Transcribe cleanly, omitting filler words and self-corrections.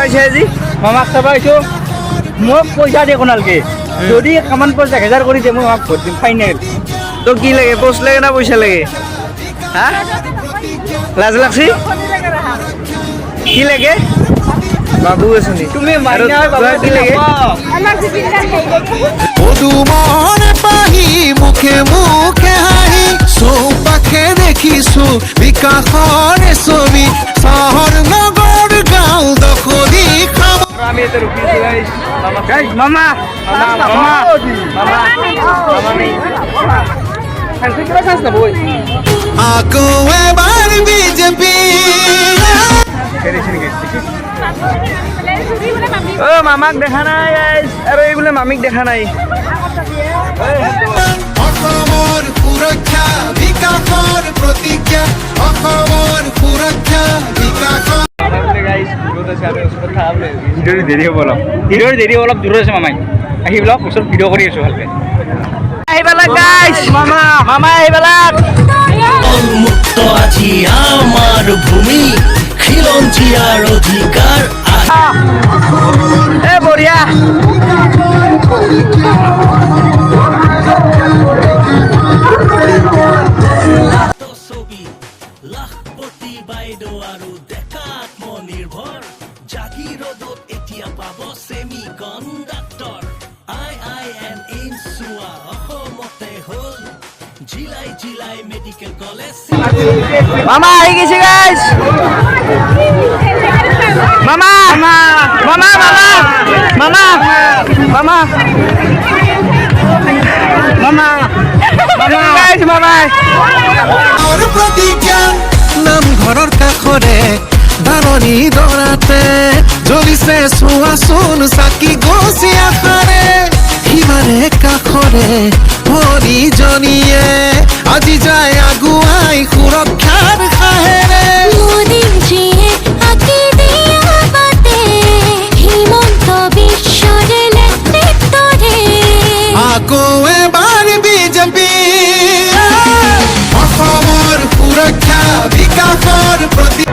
আজি মামাক চাব আহিছোঁ মোক পইচা দিয়ে কোনালকে যদি কামান পইচা 1,000 কৰি দিয়ে মই মামাক ভোট দিম ফাইনেল তোৰ কি লাগে পোষ্ট লাগে না পইচা লাগে হা লাজ লাগছি কি লাগে বাবু আছনি তুমি আৰু তোমাৰ কি লাগে পদুমনে পাহি মুখে মুখে হাঁহি চৌপাশে দেখিছো বিকাশৰ ছবি চহৰ নগৰ গাঁও দখলি খাব আমি এটা ৰুকিয়েছি গাইস গাইজ মামা মামা মামা মামা মামা নেই আকৌ এবাৰ বিজেপি ও মামাক দেখা নাই গাইস আৰু এই বোলে মামিক দেখা নাই অসমৰ সুৰক্ষা বিকাশৰ প্ৰতিজ্ঞা অসমৰ সুৰক্ষা বিকাশৰ ভিডিঅ'টো দেৰি হ'ব অলপ দূৰত আছে মামাই আহি পেলাই ওচৰত ভিডিঅ' কৰি আছোঁ ভালকৈ আহিবালা গাইস মামা মামা আহিবালা মুক্ত আজি আমাৰ ভূমি খিলঞ্জিয়াৰ অধিকাৰ এ বঢ়িয়া ছবি লাখপতি বাইদেউ আৰু ডেকা আত্মনিৰ্ভৰ জাগিৰোডত এতিয়া পাব ছেমি কণ্ডাক্টৰ IIN এইমছ চোৱা অসমতে হ'ল জিলাই জিলাই মেডিকেল কলেজ মামা আহি গেছে গাইস মামা মামা মামা মামা মামা মামা মামা গাইস মামা প্ৰতিজ্ঞা নামঘৰৰ কাষৰে ধাৰণি দৰাতে জ্বলিছে চোৱাচোন চাকি গছি আশাৰে সিমাৰে কাষৰে ভৰিজনীয়ে আজি যায় আগুৱাই সুৰক্ষাৰ সাহেৰে মোদীজীয়ে আঁকি দিয়া বাটে হিমন্ত বিশ্বৰ নেতৃত্বৰে আকৌ এবাৰ বিজেপি অসমৰ সুৰক্ষা বিকাশৰ প্ৰতি